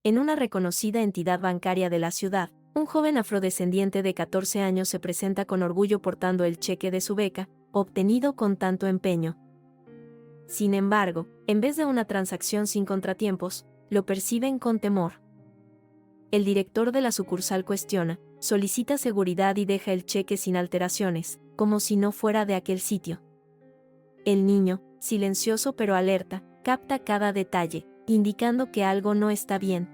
En una reconocida entidad bancaria de la ciudad, un joven afrodescendiente de 14 años se presenta con orgullo portando el cheque de su beca, obtenido con tanto empeño. Sin embargo, en vez de una transacción sin contratiempos, lo perciben con temor. El director de la sucursal cuestiona, solicita seguridad y deja el cheque sin alteraciones, como si no fuera de aquel sitio. El niño, silencioso pero alerta, capta cada detalle, indicando que algo no está bien.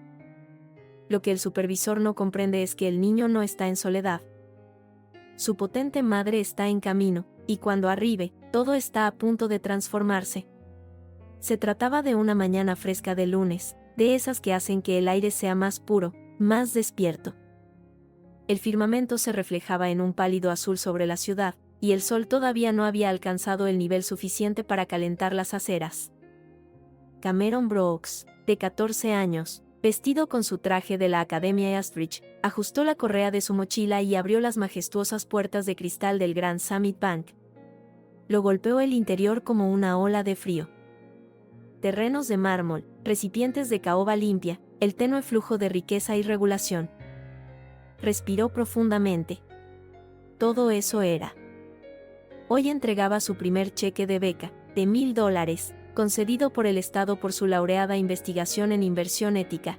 Lo que el supervisor no comprende es que el niño no está en soledad. Su potente madre está en camino, y cuando arribe, todo está a punto de transformarse. Se trataba de una mañana fresca de lunes, de esas que hacen que el aire sea más puro, más despierto. El firmamento se reflejaba en un pálido azul sobre la ciudad, y el sol todavía no había alcanzado el nivel suficiente para calentar las aceras. Cameron Brooks, de 14 años, vestido con su traje de la Academia Eastridge, ajustó la correa de su mochila y abrió las majestuosas puertas de cristal del Grand Summit Bank. Lo golpeó el interior como una ola de frío. Terrenos de mármol, recipientes de caoba limpia, el tenue flujo de riqueza y regulación. Respiró profundamente. Todo eso era. Hoy entregaba su primer cheque de beca, de $1000, concedido por el Estado por su laureada investigación en inversión ética.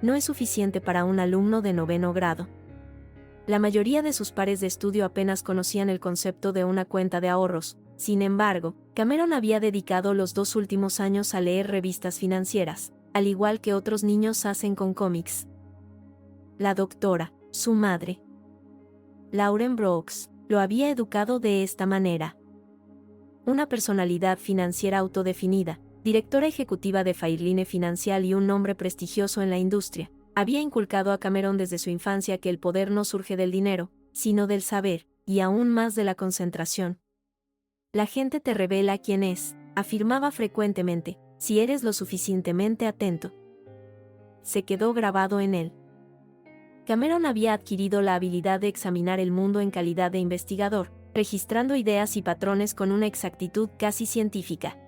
No es suficiente para un alumno de 9º grado. La mayoría de sus pares de estudio apenas conocían el concepto de una cuenta de ahorros. Sin embargo, Cameron había dedicado los 2 últimos años a leer revistas financieras, al igual que otros niños hacen con cómics. La doctora, su madre, Lauren Brooks, lo había educado de esta manera. Una personalidad financiera autodefinida, directora ejecutiva de Fairline Financial y un nombre prestigioso en la industria, había inculcado a Cameron desde su infancia que el poder no surge del dinero, sino del saber, y aún más de la concentración. La gente te revela quién es, afirmaba frecuentemente, si eres lo suficientemente atento. Se quedó grabado en él. Cameron había adquirido la habilidad de examinar el mundo en calidad de investigador, registrando ideas y patrones con una exactitud casi científica.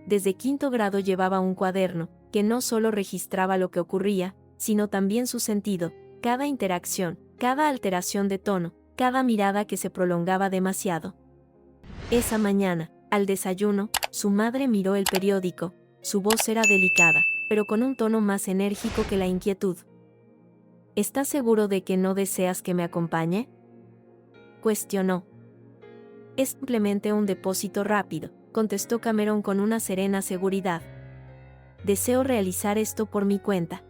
Desde 5º grado llevaba un cuaderno, que no solo registraba lo que ocurría, sino también su sentido, cada interacción, cada alteración de tono, cada mirada que se prolongaba demasiado. Esa mañana, al desayuno, su madre miró el periódico. Su voz era delicada, pero con un tono más enérgico que la inquietud. ¿Estás seguro de que no deseas que me acompañe?, cuestionó. Es simplemente un depósito rápido, contestó Cameron con una serena seguridad. Deseo realizar esto por mi cuenta.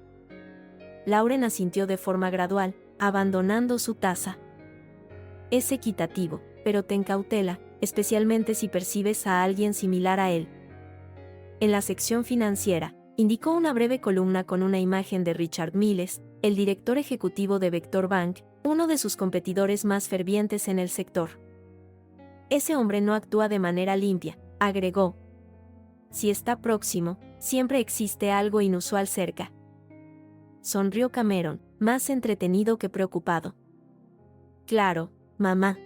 Lauren asintió de forma gradual, abandonando su taza. Es equitativo, pero ten cautela, especialmente si percibes a alguien similar a él. En la sección financiera, indicó una breve columna con una imagen de Richard Miles, el director ejecutivo de Vector Bank, uno de sus competidores más fervientes en el sector. Ese hombre no actúa de manera limpia, agregó. Si está próximo, siempre existe algo inusual cerca. Sonrió Cameron, más entretenido que preocupado. Claro, mamá.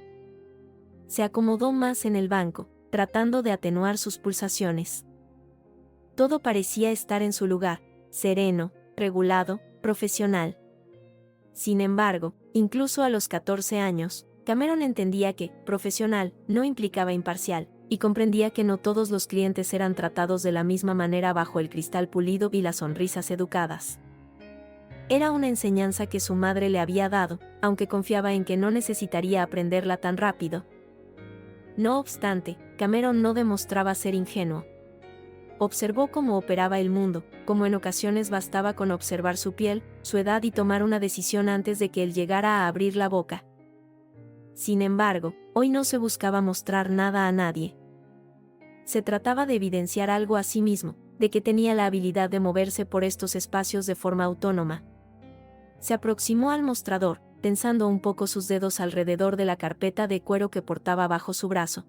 Se acomodó más en el banco, tratando de atenuar sus pulsaciones. Todo parecía estar en su lugar, sereno, regulado, profesional. Sin embargo, incluso a los 14 años, Cameron entendía que profesional no implicaba imparcial, y comprendía que no todos los clientes eran tratados de la misma manera bajo el cristal pulido y las sonrisas educadas. Era una enseñanza que su madre le había dado, aunque confiaba en que no necesitaría aprenderla tan rápido. No obstante, Cameron no demostraba ser ingenuo. Observó cómo operaba el mundo, como en ocasiones bastaba con observar su piel, su edad y tomar una decisión antes de que él llegara a abrir la boca. Sin embargo, hoy no se buscaba mostrar nada a nadie. Se trataba de evidenciar algo a sí mismo, de que tenía la habilidad de moverse por estos espacios de forma autónoma. Se aproximó al mostrador, tensando un poco sus dedos alrededor de la carpeta de cuero que portaba bajo su brazo.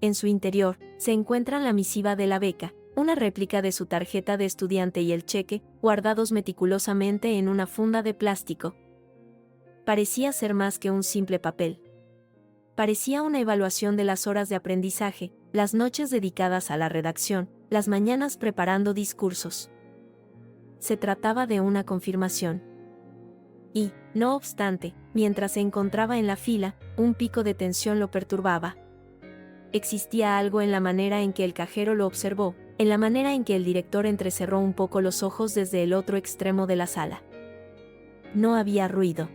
En su interior, se encuentran la misiva de la beca, una réplica de su tarjeta de estudiante y el cheque, guardados meticulosamente en una funda de plástico. Parecía ser más que un simple papel. Parecía una evaluación de las horas de aprendizaje, las noches dedicadas a la redacción, las mañanas preparando discursos. se trataba de una confirmación. Y, no obstante, mientras se encontraba en la fila, un pico de tensión lo perturbaba. Existía algo en la manera en que el cajero lo observó, en la manera en que el director entrecerró un poco los ojos desde el otro extremo de la sala. No había ruido.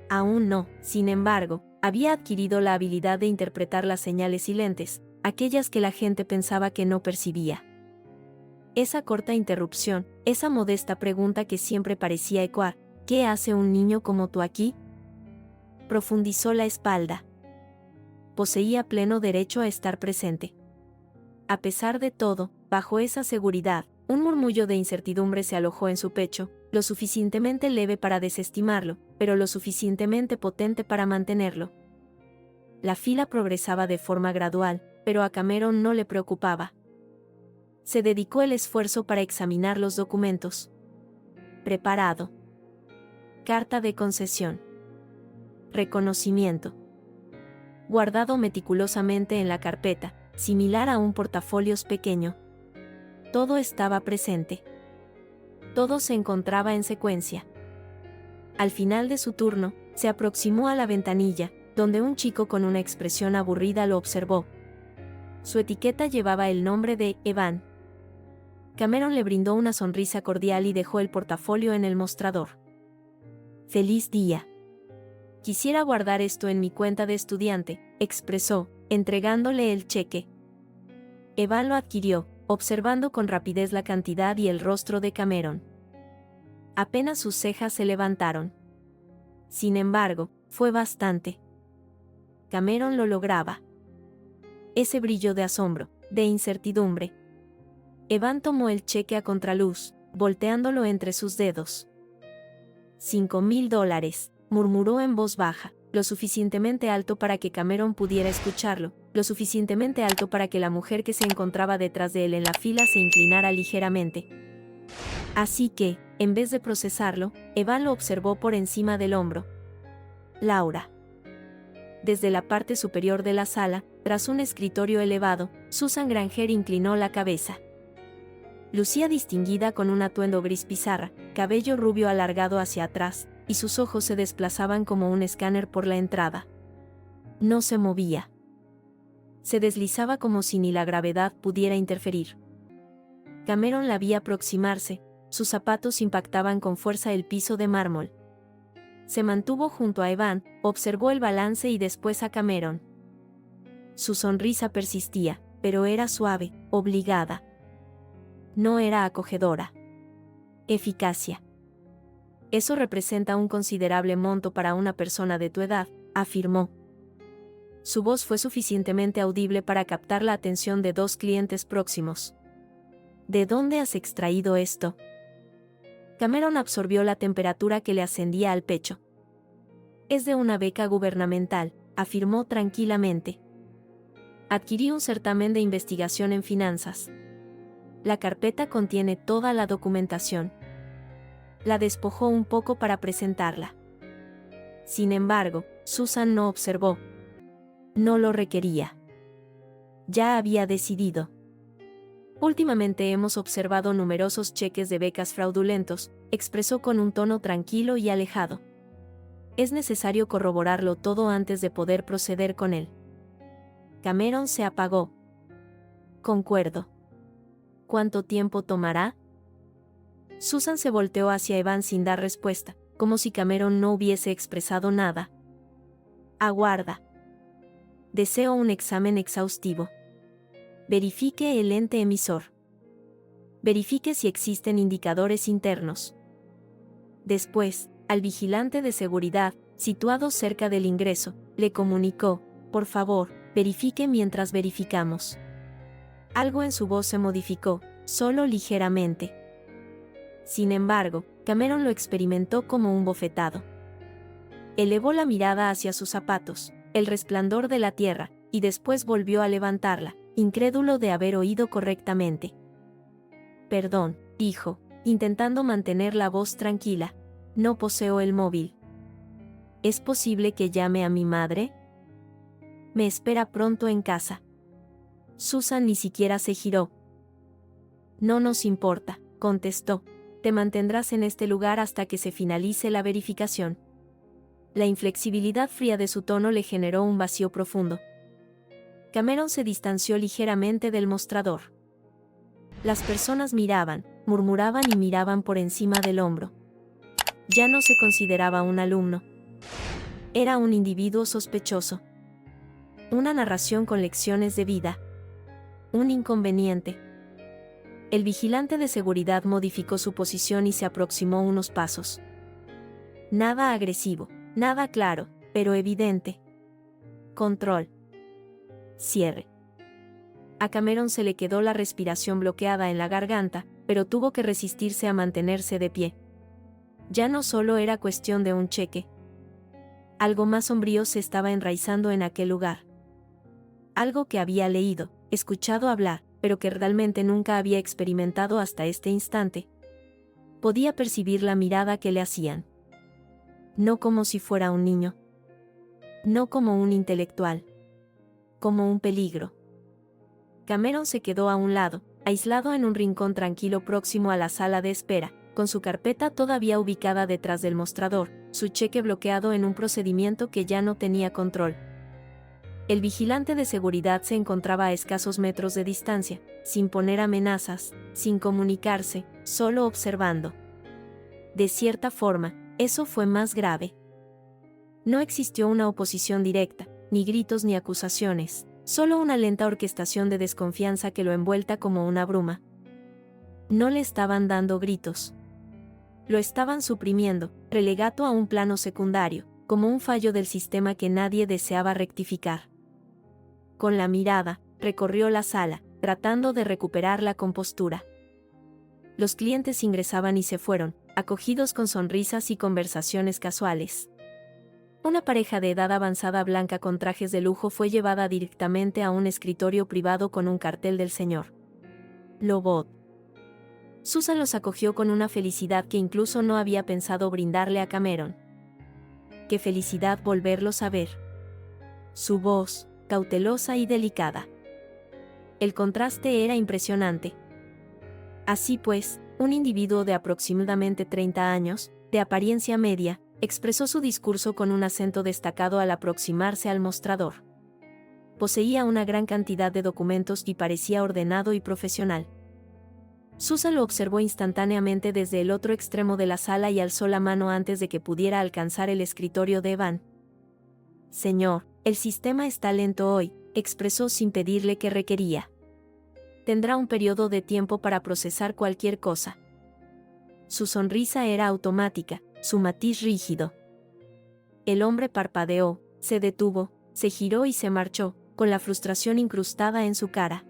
Aún no, sin embargo, había adquirido la habilidad de interpretar las señales silentes, aquellas que la gente pensaba que no percibía. Esa corta interrupción, esa modesta pregunta que siempre parecía ecoar, ¿qué hace un niño como tú aquí?, profundizó la espalda. Poseía pleno derecho a estar presente. A pesar de todo, bajo esa seguridad, un murmullo de incertidumbre se alojó en su pecho, lo suficientemente leve para desestimarlo, pero lo suficientemente potente para mantenerlo. La fila progresaba de forma gradual, pero a Cameron no le preocupaba. Se dedicó el esfuerzo para examinar los documentos. Preparado. Carta de concesión. Reconocimiento. Guardado meticulosamente en la carpeta, similar a un portafolios pequeño. Todo estaba presente. Todo se encontraba en secuencia. Al final de su turno, se aproximó a la ventanilla, donde un chico con una expresión aburrida lo observó. Su etiqueta llevaba el nombre de Evan. Cameron le brindó una sonrisa cordial y dejó el portafolio en el mostrador. «Feliz día. Quisiera guardar esto en mi cuenta de estudiante», expresó, entregándole el cheque. Evan lo adquirió, observando con rapidez la cantidad y el rostro de Cameron. Apenas sus cejas se levantaron. Sin embargo, fue bastante. Cameron lo lograba. Ese brillo de asombro, de incertidumbre. Evan tomó el cheque a contraluz, volteándolo entre sus dedos. $5,000, murmuró en voz baja, lo suficientemente alto para que Cameron pudiera escucharlo, lo suficientemente alto para que la mujer que se encontraba detrás de él en la fila se inclinara ligeramente. Así que, en vez de procesarlo, Evan lo observó por encima del hombro. Laura. Desde la parte superior de la sala, tras un escritorio elevado, Susan Granger inclinó la cabeza. Lucía distinguida con un atuendo gris pizarra, cabello rubio alargado hacia atrás, y sus ojos se desplazaban como un escáner por la entrada. No se movía. Se deslizaba como si ni la gravedad pudiera interferir. Cameron la vi aproximarse, sus zapatos impactaban con fuerza el piso de mármol. Se mantuvo junto a Evan, observó el balance y después a Cameron. Su sonrisa persistía, pero era suave, obligada. No era acogedora. Eficacia. Eso representa un considerable monto para una persona de tu edad, afirmó. Su voz fue suficientemente audible para captar la atención de dos clientes próximos. ¿De dónde has extraído esto? Cameron absorbió la temperatura que le ascendía al pecho. Es de una beca gubernamental, afirmó tranquilamente. Adquirí un certamen de investigación en finanzas. La carpeta contiene toda la documentación. La despojó un poco para presentarla. Sin embargo, Susan no observó. No lo requería. Ya había decidido. Últimamente hemos observado numerosos cheques de becas fraudulentos, expresó con un tono tranquilo y alejado. Es necesario corroborarlo todo antes de poder proceder con él. Cameron se apagó. Concuerdo. ¿Cuánto tiempo tomará? Susan se volteó hacia Evan sin dar respuesta, como si Cameron no hubiese expresado nada. Aguarda. Deseo un examen exhaustivo. Verifique el ente emisor. Verifique si existen indicadores internos. Después, al vigilante de seguridad, situado cerca del ingreso, le comunicó, por favor, verifique mientras verificamos. Algo en su voz se modificó, solo ligeramente. Sin embargo, Cameron lo experimentó como un bofetado. Elevó la mirada hacia sus zapatos, el resplandor de la tierra, y después volvió a levantarla, incrédulo de haber oído correctamente. Perdón, dijo, intentando mantener la voz tranquila, no poseo el móvil. ¿Es posible que llame a mi madre? Me espera pronto en casa. Susan ni siquiera se giró. No nos importa, contestó. Te mantendrás en este lugar hasta que se finalice la verificación. La inflexibilidad fría de su tono le generó un vacío profundo. Cameron se distanció ligeramente del mostrador. Las personas miraban, murmuraban y miraban por encima del hombro. Ya no se consideraba un alumno. Era un individuo sospechoso. Una narración con lecciones de vida. Un inconveniente. El vigilante de seguridad modificó su posición y se aproximó unos pasos. Nada agresivo, nada claro, pero evidente. Control. Cierre. A Cameron se le quedó la respiración bloqueada en la garganta, pero tuvo que resistirse a mantenerse de pie. Ya no solo era cuestión de un cheque. Algo más sombrío se estaba enraizando en aquel lugar. Algo que había leído, escuchado hablar, pero que realmente nunca había experimentado hasta este instante. Podía percibir la mirada que le hacían. No como si fuera un niño. No como un intelectual. Como un peligro. Cameron se quedó a un lado, aislado en un rincón tranquilo próximo a la sala de espera, con su carpeta todavía ubicada detrás del mostrador, su cheque bloqueado en un procedimiento que ya no tenía control. El vigilante de seguridad se encontraba a escasos metros de distancia, sin poner amenazas, sin comunicarse, solo observando. De cierta forma, eso fue más grave. No existió una oposición directa, ni gritos ni acusaciones, solo una lenta orquestación de desconfianza que lo envuelta como una bruma. No le estaban dando gritos. Lo estaban suprimiendo, relegado a un plano secundario, como un fallo del sistema que nadie deseaba rectificar. Con la mirada, recorrió la sala, tratando de recuperar la compostura. Los clientes ingresaban y se fueron, acogidos con sonrisas y conversaciones casuales. Una pareja de edad avanzada blanca con trajes de lujo fue llevada directamente a un escritorio privado con un cartel del señor Lobot. Susan los acogió con una felicidad que incluso no había pensado brindarle a Cameron. Qué felicidad volverlos a ver. Su voz, cautelosa y delicada. El contraste era impresionante. Así pues, un individuo de aproximadamente 30 años, de apariencia media, expresó su discurso con un acento destacado al aproximarse al mostrador. Poseía una gran cantidad de documentos y parecía ordenado y profesional. Susan lo observó instantáneamente desde el otro extremo de la sala y alzó la mano antes de que pudiera alcanzar el escritorio de Evan. «Señor, el sistema está lento hoy», expresó sin pedirle qué requería. «Tendrá un periodo de tiempo para procesar cualquier cosa». Su sonrisa era automática, su matiz rígido. El hombre parpadeó, se detuvo, se giró y se marchó, con la frustración incrustada en su cara.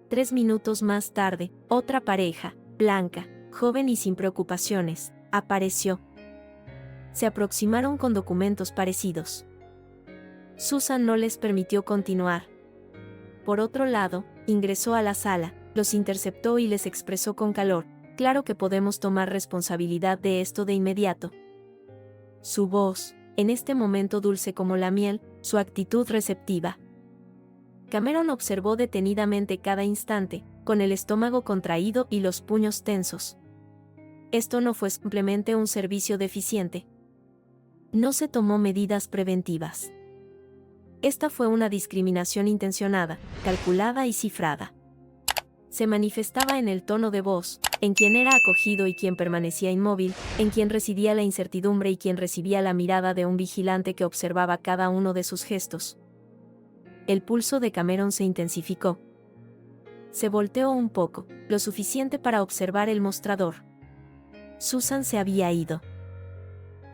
3 minutos más tarde, otra pareja, blanca, joven y sin preocupaciones, apareció. Se aproximaron con documentos parecidos. Susan no les permitió continuar. Por otro lado, ingresó a la sala, los interceptó y les expresó con calor: «Claro que podemos tomar responsabilidad de esto de inmediato». Su voz, en este momento dulce como la miel, su actitud receptiva. Cameron observó detenidamente cada instante, con el estómago contraído y los puños tensos. Esto no fue simplemente un servicio deficiente. No se tomó medidas preventivas. Esta fue una discriminación intencionada, calculada y cifrada. Se manifestaba en el tono de voz, en quien era acogido y quien permanecía inmóvil, en quien residía la incertidumbre y quien recibía la mirada de un vigilante que observaba cada uno de sus gestos. El pulso de Cameron se intensificó. Se volteó un poco, lo suficiente para observar el mostrador. Susan se había ido.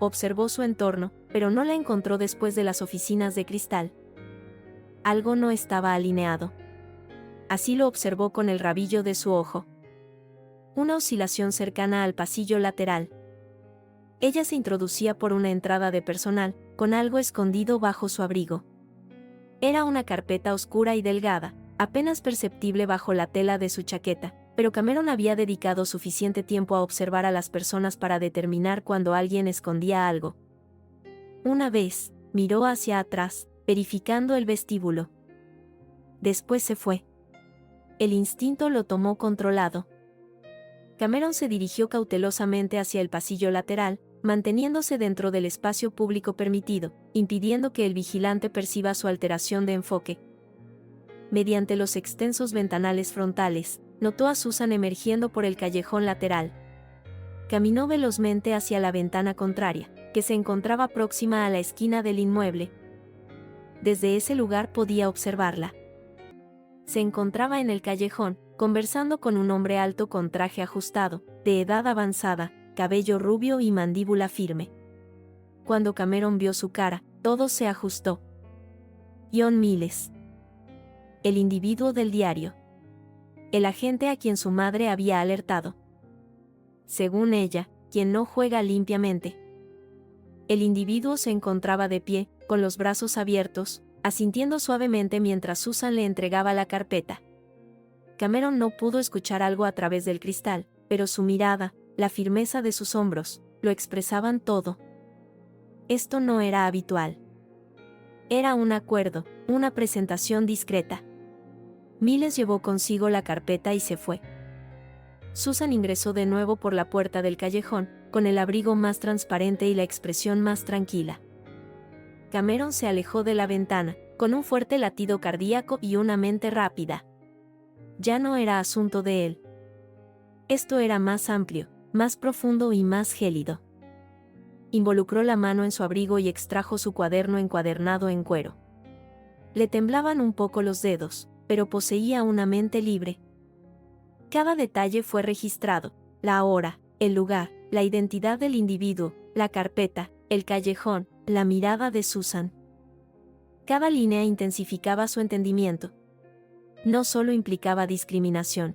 Observó su entorno, pero no la encontró después de las oficinas de cristal. Algo no estaba alineado. Así lo observó con el rabillo de su ojo. Una oscilación cercana al pasillo lateral. Ella se introducía por una entrada de personal, con algo escondido bajo su abrigo. Era una carpeta oscura y delgada, apenas perceptible bajo la tela de su chaqueta, pero Cameron había dedicado suficiente tiempo a observar a las personas para determinar cuando alguien escondía algo. Una vez, miró hacia atrás, verificando el vestíbulo. Después se fue. El instinto lo tomó controlado. Cameron se dirigió cautelosamente hacia el pasillo lateral, manteniéndose dentro del espacio público permitido, impidiendo que el vigilante perciba su alteración de enfoque. Mediante los extensos ventanales frontales, notó a Susan emergiendo por el callejón lateral. Caminó velozmente hacia la ventana contraria, que se encontraba próxima a la esquina del inmueble. Desde ese lugar podía observarla. Se encontraba en el callejón, conversando con un hombre alto con traje ajustado, de edad avanzada, cabello rubio y mandíbula firme. Cuando Cameron vio su cara, todo se ajustó. John Miles. El individuo del diario. El agente a quien su madre había alertado. Según ella, quien no juega limpiamente. El individuo se encontraba de pie, con los brazos abiertos, asintiendo suavemente mientras Susan le entregaba la carpeta. Cameron no pudo escuchar algo a través del cristal, pero su mirada, la firmeza de sus hombros, lo expresaban todo. Esto no era habitual. Era un acuerdo, una presentación discreta. Miles llevó consigo la carpeta y se fue. Susan ingresó de nuevo por la puerta del callejón, con el abrigo más transparente y la expresión más tranquila. Cameron se alejó de la ventana, con un fuerte latido cardíaco y una mente rápida. Ya no era asunto de él. Esto era más amplio, más profundo y más gélido. Involucró la mano en su abrigo y extrajo su cuaderno encuadernado en cuero. Le temblaban un poco los dedos, pero poseía una mente libre. Cada detalle fue registrado: la hora, el lugar, la identidad del individuo, la carpeta, el callejón, la mirada de Susan. Cada línea intensificaba su entendimiento. No solo implicaba discriminación.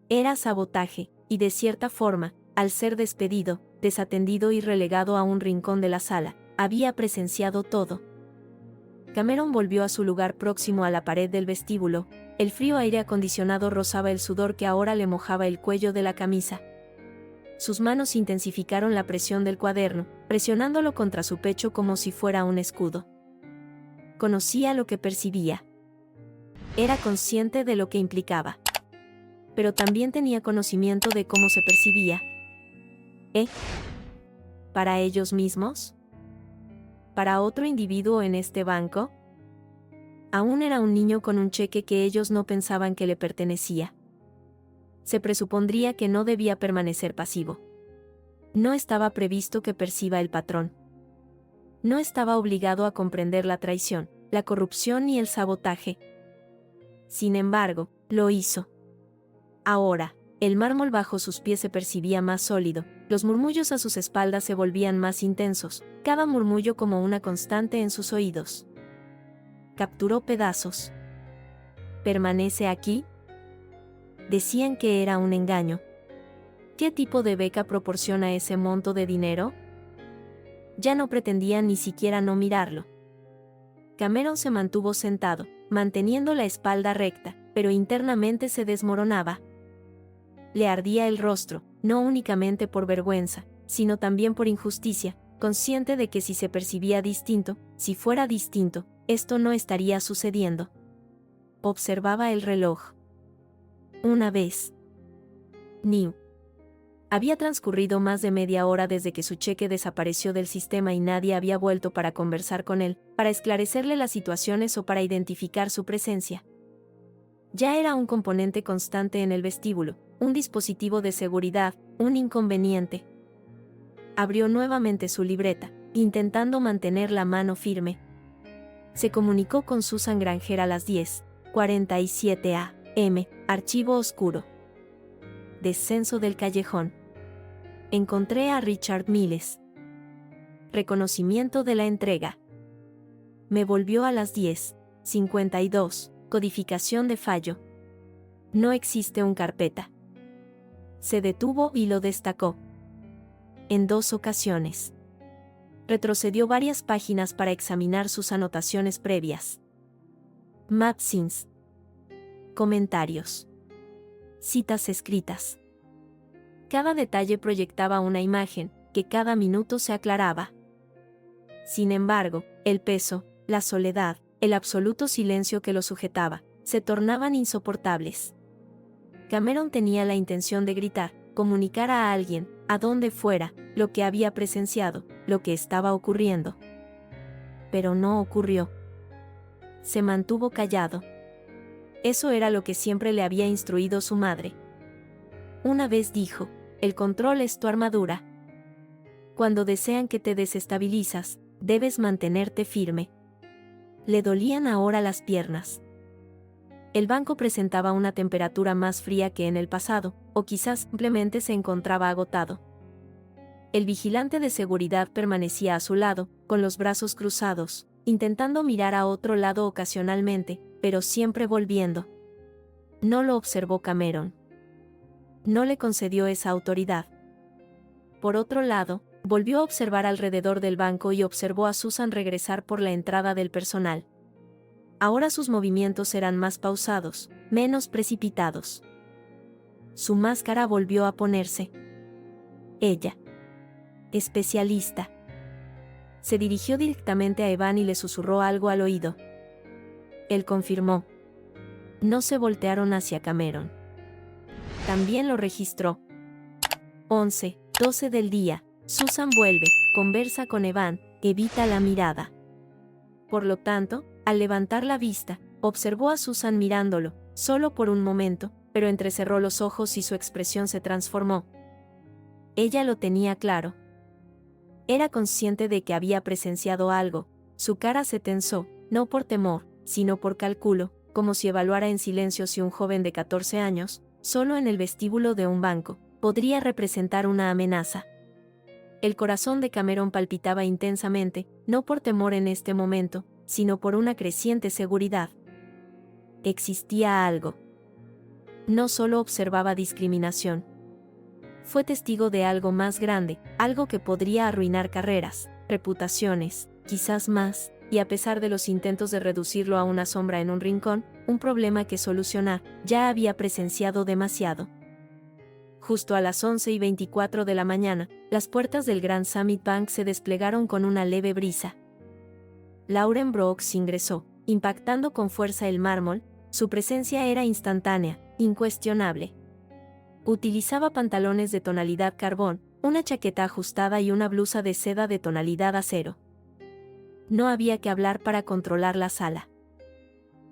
Era sabotaje, y de cierta forma, al ser despedido, desatendido y relegado a un rincón de la sala, había presenciado todo. Cameron volvió a su lugar próximo a la pared del vestíbulo. El frío aire acondicionado rozaba el sudor que ahora le mojaba el cuello de la camisa. Sus manos intensificaron la presión del cuaderno, presionándolo contra su pecho como si fuera un escudo. Conocía lo que percibía. Era consciente de lo que implicaba. Pero también tenía conocimiento de cómo se percibía. ¿Para ellos mismos? ¿Para otro individuo en este banco? Aún era un niño con un cheque que ellos no pensaban que le pertenecía. Se presupondría que no debía permanecer pasivo. No estaba previsto que perciba el patrón. No estaba obligado a comprender la traición, la corrupción y el sabotaje. Sin embargo, lo hizo. Ahora, el mármol bajo sus pies se percibía más sólido, los murmullos a sus espaldas se volvían más intensos, cada murmullo como una constante en sus oídos. Capturó pedazos. ¿Permanece aquí? Decían que era un engaño. ¿Qué tipo de beca proporciona ese monto de dinero? Ya no pretendían ni siquiera no mirarlo. Cameron se mantuvo sentado, manteniendo la espalda recta, pero internamente se desmoronaba. Le ardía el rostro, no únicamente por vergüenza, sino también por injusticia, consciente de que si se percibía distinto, si fuera distinto, esto no estaría sucediendo. Observaba el reloj. Una vez. New. Había transcurrido más de media hora desde que su cheque desapareció del sistema y nadie había vuelto para conversar con él, para esclarecerle las situaciones o para identificar su presencia. Ya era un componente constante en el vestíbulo, un dispositivo de seguridad, un inconveniente. Abrió nuevamente su libreta, intentando mantener la mano firme. Se comunicó con Susan Granger a las 10:47 a.m., archivo oscuro. Descenso del callejón. Encontré a Richard Miles. Reconocimiento de la entrega. Me volvió a las 10:52, codificación de fallo. No existe un carpeta. Se detuvo y lo destacó. En 2 ocasiones. Retrocedió varias páginas para examinar sus anotaciones previas. Matsins. Comentarios. Citas escritas. Cada detalle proyectaba una imagen, que cada minuto se aclaraba. Sin embargo, el peso, la soledad, el absoluto silencio que lo sujetaba, se tornaban insoportables. Cameron tenía la intención de gritar, comunicar a alguien, a donde fuera, lo que había presenciado, lo que estaba ocurriendo. Pero no ocurrió. Se mantuvo callado. Eso era lo que siempre le había instruido su madre. Una vez dijo, el control es tu armadura. Cuando desean que te desestabilizas, debes mantenerte firme. Le dolían ahora las piernas. El banco presentaba una temperatura más fría que en el pasado, o quizás simplemente se encontraba agotado. El vigilante de seguridad permanecía a su lado, con los brazos cruzados, intentando mirar a otro lado ocasionalmente, pero siempre volviendo. No lo observó Cameron. No le concedió esa autoridad. Por otro lado, volvió a observar alrededor del banco y observó a Susan regresar por la entrada del personal. Ahora sus movimientos eran más pausados, menos precipitados. Su máscara volvió a ponerse. Ella. Especialista. Se dirigió directamente a Evan y le susurró algo al oído. Él confirmó. No se voltearon hacia Cameron. También lo registró. 11:12 del día. Susan vuelve, conversa con Evan, evita la mirada. Por lo tanto, al levantar la vista, observó a Susan mirándolo, solo por un momento, pero entrecerró los ojos y su expresión se transformó. Ella lo tenía claro. Era consciente de que había presenciado algo, su cara se tensó, no por temor, sino por cálculo, como si evaluara en silencio si un joven de 14 años, solo en el vestíbulo de un banco, podría representar una amenaza. El corazón de Cameron palpitaba intensamente, no por temor en este momento, sino por una creciente seguridad. Existía algo. No solo observaba discriminación. Fue testigo de algo más grande, algo que podría arruinar carreras, reputaciones, quizás más, y a pesar de los intentos de reducirlo a una sombra en un rincón, un problema que solucionar, ya había presenciado demasiado. Justo a las 11:24 de la mañana, las puertas del Grand Summit Bank se desplegaron con una leve brisa. Lauren Brooks ingresó, impactando con fuerza el mármol. Su presencia era instantánea, incuestionable. Utilizaba pantalones de tonalidad carbón, una chaqueta ajustada y una blusa de seda de tonalidad acero. No había que hablar para controlar la sala.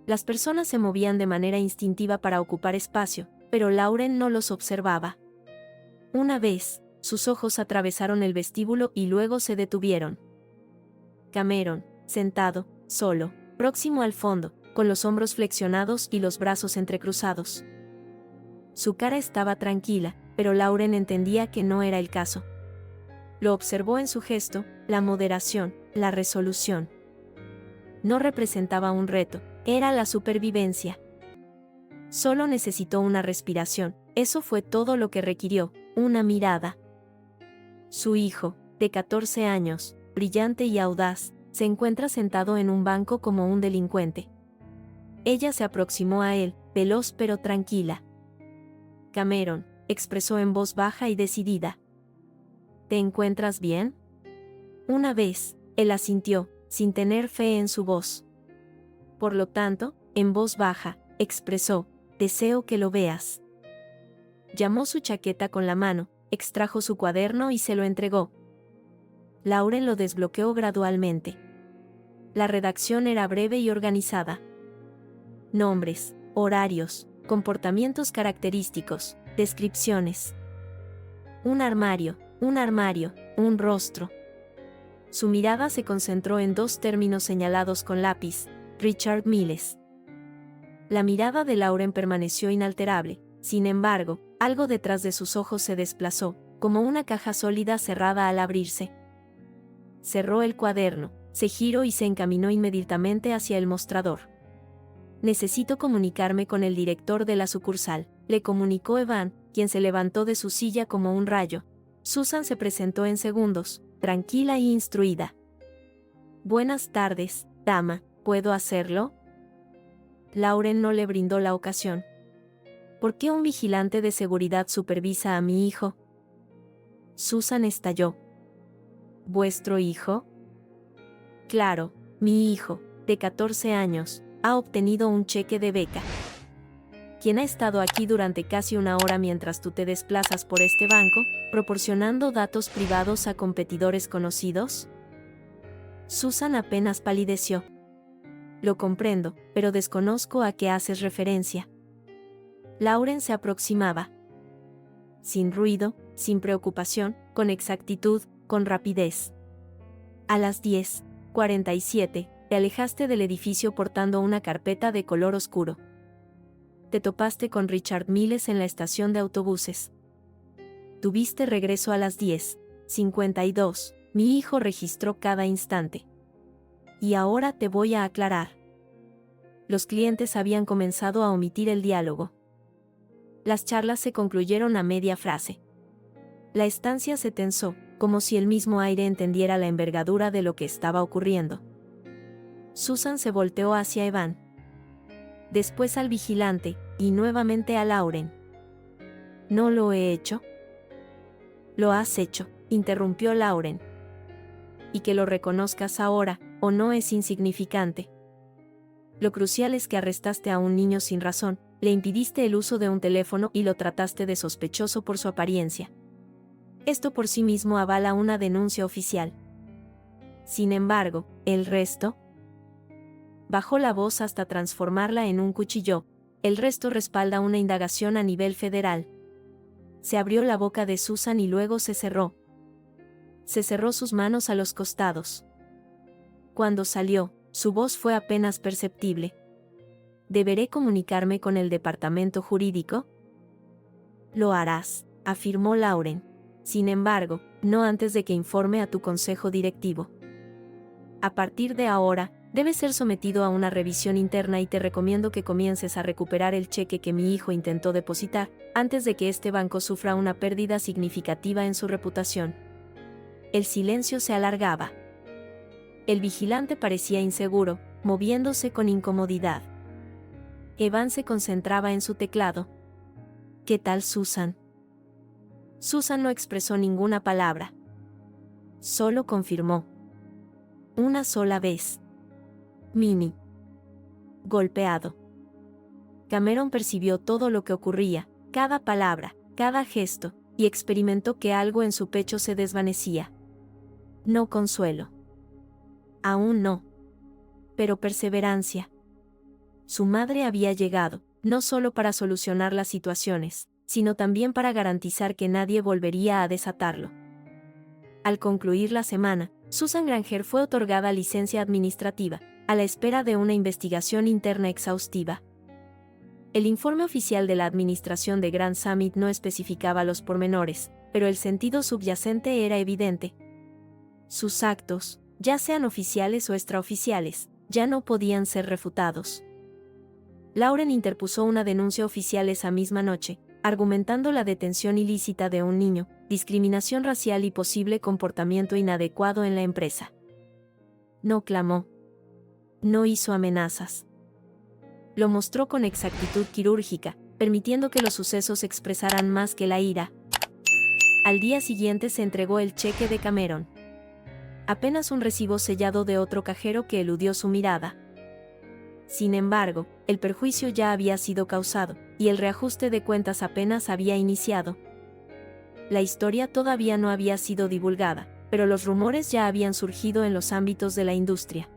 Las personas se movían de manera instintiva para ocupar espacio, pero Lauren no los observaba. Una vez, sus ojos atravesaron el vestíbulo y luego se detuvieron. Cameron, sentado, solo, próximo al fondo, con los hombros flexionados y los brazos entrecruzados. Su cara estaba tranquila, pero Lauren entendía que no era el caso. Lo observó en su gesto, la moderación, la resolución. No representaba un reto, era la supervivencia. Solo necesitó una respiración, eso fue todo lo que requirió, una mirada. Su hijo, de 14 años, brillante y audaz, se encuentra sentado en un banco como un delincuente. Ella se aproximó a él, veloz pero tranquila. Cameron, expresó en voz baja y decidida. ¿Te encuentras bien? Una vez, él asintió, sin tener fe en su voz. Por lo tanto, en voz baja, expresó, deseo que lo veas. Llamó su chaqueta con la mano, extrajo su cuaderno y se lo entregó. Lauren lo desbloqueó gradualmente. La redacción era breve y organizada. Nombres, horarios, comportamientos característicos, descripciones. Un armario, un rostro. Su mirada se concentró en dos términos señalados con lápiz: Richard Miles. La mirada de Lauren permaneció inalterable, sin embargo, algo detrás de sus ojos se desplazó, como una caja sólida cerrada al abrirse. Cerró el cuaderno, se giró y se encaminó inmediatamente hacia el mostrador. Necesito comunicarme con el director de la sucursal, le comunicó Evan, quien se levantó de su silla como un rayo. Susan se presentó en segundos, tranquila y instruida. Buenas tardes, dama, ¿puedo hacerlo? Lauren no le brindó la ocasión. ¿Por qué un vigilante de seguridad supervisa a mi hijo? Susan estalló. ¿Vuestro hijo? Claro, mi hijo, de 14 años, ha obtenido un cheque de beca. quien ha estado aquí durante casi una hora mientras tú te desplazas por este banco, proporcionando datos privados a competidores conocidos? Susan apenas palideció. Lo comprendo, pero desconozco a qué haces referencia. Lauren se aproximaba. Sin ruido, sin preocupación, con exactitud, con rapidez. A las 10:47, te alejaste del edificio portando una carpeta de color oscuro. Te topaste con Richard Miles en la estación de autobuses. Tuviste regreso a las 10:52. Mi hijo registró cada instante. Y ahora te voy a aclarar. Los clientes habían comenzado a omitir el diálogo. Las charlas se concluyeron a media frase. La estancia se tensó, como si el mismo aire entendiera la envergadura de lo que estaba ocurriendo. Susan se volteó hacia Evan. Después al vigilante, y nuevamente a Lauren. ¿No lo he hecho? Lo has hecho, interrumpió Lauren. Y que lo reconozcas ahora, o no es insignificante. Lo crucial es que arrestaste a un niño sin razón, le impidiste el uso de un teléfono y lo trataste de sospechoso por su apariencia. Esto por sí mismo avala una denuncia oficial. Sin embargo, ¿el resto? Bajó la voz hasta transformarla en un cuchillo. El resto respalda una indagación a nivel federal. Se abrió la boca de Susan y luego se cerró. Se cerró sus manos a los costados. Cuando salió, su voz fue apenas perceptible. ¿Deberé comunicarme con el departamento jurídico? Lo harás, afirmó Lauren. Sin embargo, no antes de que informe a tu consejo directivo. A partir de ahora, debes ser sometido a una revisión interna y te recomiendo que comiences a recuperar el cheque que mi hijo intentó depositar, antes de que este banco sufra una pérdida significativa en su reputación. El silencio se alargaba. El vigilante parecía inseguro, moviéndose con incomodidad. Evan se concentraba en su teclado. ¿Qué tal, Susan? Susan no expresó ninguna palabra. Solo confirmó. Una sola vez. Minnie. Golpeado. Cameron percibió todo lo que ocurría, cada palabra, cada gesto, y experimentó que algo en su pecho se desvanecía. No consuelo. Aún no. Pero perseverancia. Su madre había llegado, no solo para solucionar las situaciones, sino también para garantizar que nadie volvería a desatarlo. Al concluir la semana, Susan Granger fue otorgada licencia administrativa, a la espera de una investigación interna exhaustiva. El informe oficial de la administración de Grand Summit no especificaba los pormenores, pero el sentido subyacente era evidente. Sus actos, ya sean oficiales o extraoficiales, ya no podían ser refutados. Lauren interpuso una denuncia oficial esa misma noche, argumentando la detención ilícita de un niño, discriminación racial y posible comportamiento inadecuado en la empresa. No clamó. No hizo amenazas. Lo mostró con exactitud quirúrgica, permitiendo que los sucesos expresaran más que la ira. Al día siguiente se entregó el cheque de Cameron. Apenas un recibo sellado de otro cajero que eludió su mirada. Sin embargo, el perjuicio ya había sido causado, y el reajuste de cuentas apenas había iniciado. La historia todavía no había sido divulgada, pero los rumores ya habían surgido en los ámbitos de la industria.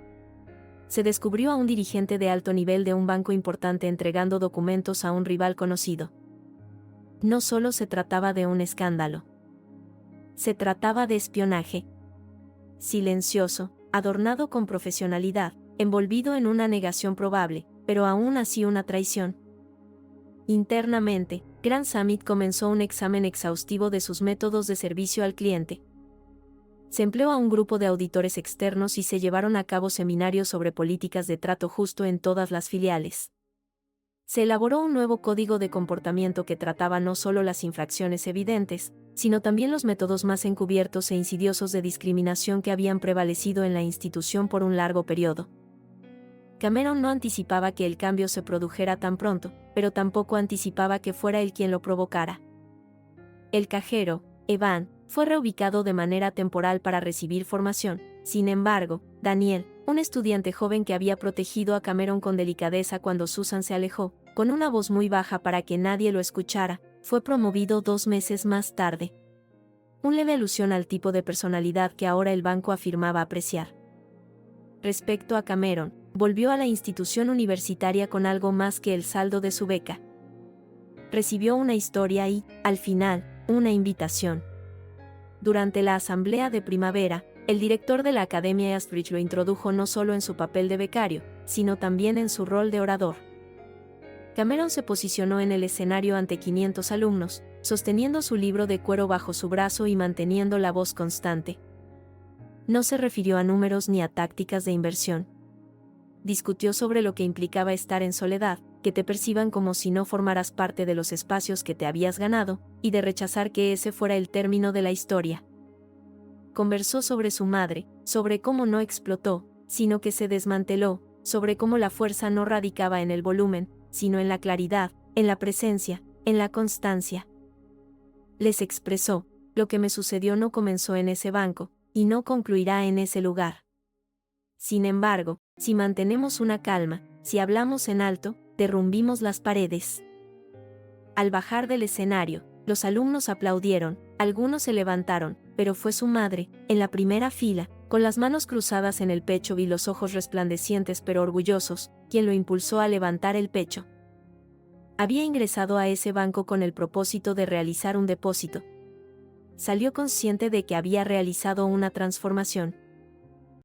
Se descubrió a un dirigente de alto nivel de un banco importante entregando documentos a un rival conocido. No solo se trataba de un escándalo. Se trataba de espionaje. Silencioso, adornado con profesionalidad, envolvido en una negación probable, pero aún así una traición. Internamente, Grand Summit comenzó un examen exhaustivo de sus métodos de servicio al cliente. Se empleó a un grupo de auditores externos y se llevaron a cabo seminarios sobre políticas de trato justo en todas las filiales. Se elaboró un nuevo código de comportamiento que trataba no solo las infracciones evidentes, sino también los métodos más encubiertos e insidiosos de discriminación que habían prevalecido en la institución por un largo periodo. Cameron no anticipaba que el cambio se produjera tan pronto, pero tampoco anticipaba que fuera él quien lo provocara. El cajero, Evan, fue reubicado de manera temporal para recibir formación. Sin embargo, Daniel, un estudiante joven que había protegido a Cameron con delicadeza cuando Susan se alejó, con una voz muy baja para que nadie lo escuchara, fue promovido 2 meses más tarde. Un leve alusión al tipo de personalidad que ahora el banco afirmaba apreciar. Respecto a Cameron, volvió a la institución universitaria con algo más que el saldo de su beca. Recibió una historia y, al final, una invitación. Durante la asamblea de primavera, el director de la Academia Astridge lo introdujo no solo en su papel de becario, sino también en su rol de orador. Cameron se posicionó en el escenario ante 500 alumnos, sosteniendo su libro de cuero bajo su brazo y manteniendo la voz constante. No se refirió a números ni a tácticas de inversión. Discutió sobre lo que implicaba estar en soledad, que te perciban como si no formaras parte de los espacios que te habías ganado, y de rechazar que ese fuera el término de la historia. Conversó sobre su madre, sobre cómo no explotó, sino que se desmanteló, sobre cómo la fuerza no radicaba en el volumen, sino en la claridad, en la presencia, en la constancia. Les expresó, lo que me sucedió no comenzó en ese banco, y no concluirá en ese lugar. Sin embargo, si mantenemos una calma, si hablamos en alto, derrumbimos las paredes. Al bajar del escenario, los alumnos aplaudieron, algunos se levantaron, pero fue su madre, en la primera fila, con las manos cruzadas en el pecho y los ojos resplandecientes pero orgullosos, quien lo impulsó a levantar el pecho. Había ingresado a ese banco con el propósito de realizar un depósito. Salió consciente de que había realizado una transformación.